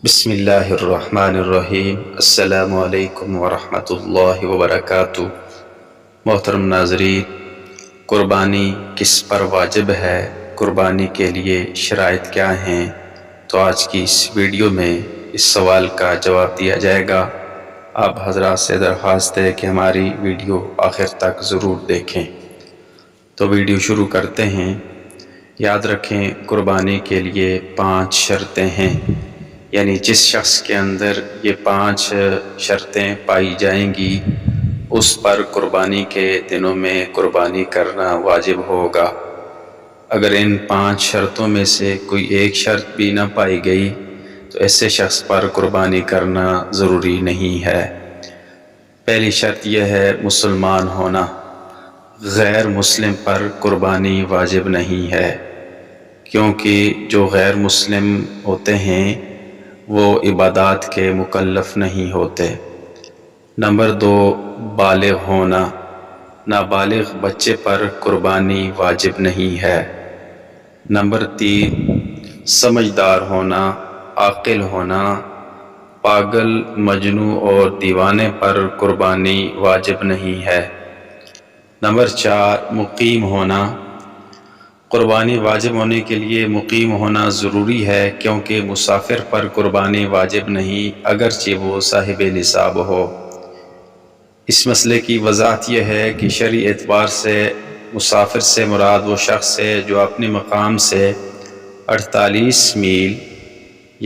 بسم اللہ الرحمن الرحیم۔ السلام علیکم ورحمۃ اللہ وبرکاتہ۔ محترم ناظرین، قربانی کس پر واجب ہے، قربانی کے لیے شرائط کیا ہیں، تو آج کی اس ویڈیو میں اس سوال کا جواب دیا جائے گا۔ آپ حضرات سے درخواست ہے کہ ہماری ویڈیو آخر تک ضرور دیکھیں۔ تو ویڈیو شروع کرتے ہیں۔ یاد رکھیں، قربانی کے لیے 5 شرطیں ہیں، یعنی جس شخص کے اندر یہ 5 شرطیں پائی جائیں گی اس پر قربانی کے دنوں میں قربانی کرنا واجب ہوگا۔ اگر ان 5 شرطوں میں سے کوئی ایک شرط بھی نہ پائی گئی تو ایسے شخص پر قربانی کرنا ضروری نہیں ہے۔ پہلی شرط یہ ہے مسلمان ہونا۔ غیر مسلم پر قربانی واجب نہیں ہے، کیونکہ جو غیر مسلم ہوتے ہیں وہ عبادات کے مکلف نہیں ہوتے۔ نمبر 2، بالغ ہونا۔ نابالغ بچے پر قربانی واجب نہیں ہے۔ نمبر 3، سمجھدار ہونا، عاقل ہونا۔ پاگل، مجنون اور دیوانے پر قربانی واجب نہیں ہے۔ نمبر 4، مقیم ہونا۔ قربانی واجب ہونے کے لیے مقیم ہونا ضروری ہے، کیونکہ مسافر پر قربانی واجب نہیں اگرچہ وہ صاحب نصاب ہو۔ اس مسئلے کی وضاحت یہ ہے کہ شرعی اعتبار سے مسافر سے مراد وہ شخص ہے جو اپنے مقام سے 48 میل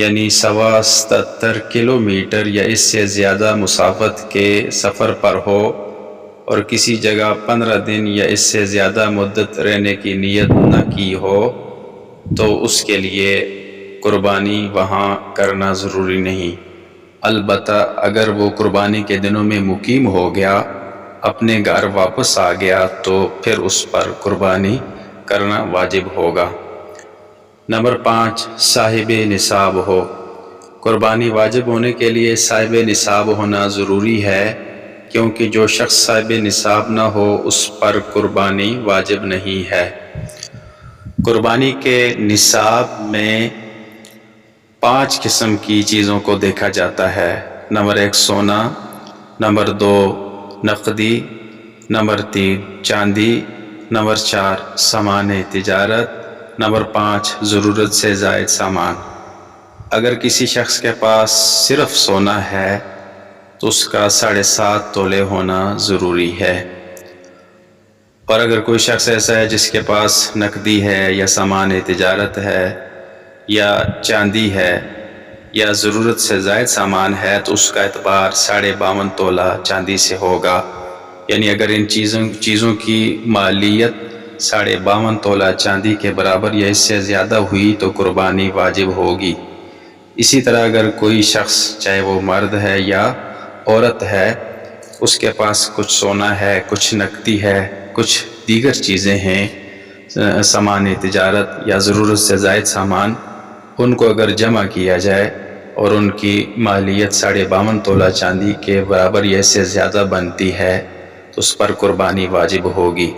یعنی 77 کلومیٹر یا اس سے زیادہ مسافت کے سفر پر ہو اور کسی جگہ 15 دن یا اس سے زیادہ مدت رہنے کی نیت نہ کی ہو تو اس کے لیے قربانی وہاں کرنا ضروری نہیں۔ البتہ اگر وہ قربانی کے دنوں میں مقیم ہو گیا، اپنے گھر واپس آ گیا تو پھر اس پر قربانی کرنا واجب ہوگا۔ نمبر 5، صاحب نصاب ہو۔ قربانی واجب ہونے کے لیے صاحب نصاب ہونا ضروری ہے، کیونکہ جو شخص صاحب نصاب نہ ہو اس پر قربانی واجب نہیں ہے۔ قربانی کے نصاب میں 5 قسم کی چیزوں کو دیکھا جاتا ہے۔ نمبر 1، سونا۔ نمبر 2، نقدی۔ نمبر 3، چاندی۔ نمبر 4، سامان تجارت۔ نمبر 5، ضرورت سے زائد سامان۔ اگر کسی شخص کے پاس صرف سونا ہے تو اس کا 7.5 تولے ہونا ضروری ہے، اور اگر کوئی شخص ایسا ہے جس کے پاس نقدی ہے یا سامان تجارت ہے یا چاندی ہے یا ضرورت سے زائد سامان ہے تو اس کا اعتبار 52.5 تولہ چاندی سے ہوگا۔ یعنی اگر ان چیزوں کی مالیت 52.5 تولہ چاندی کے برابر یا اس سے زیادہ ہوئی تو قربانی واجب ہوگی۔ اسی طرح اگر کوئی شخص چاہے وہ مرد ہے یا عورت ہے، اس کے پاس کچھ سونا ہے، کچھ نقدی ہے، کچھ دیگر چیزیں ہیں، سامان تجارت یا ضرورت سے زائد سامان، ان کو اگر جمع کیا جائے اور ان کی مالیت 52.5 تولہ چاندی کے برابر یا اس سے زیادہ بنتی ہے تو اس پر قربانی واجب ہوگی۔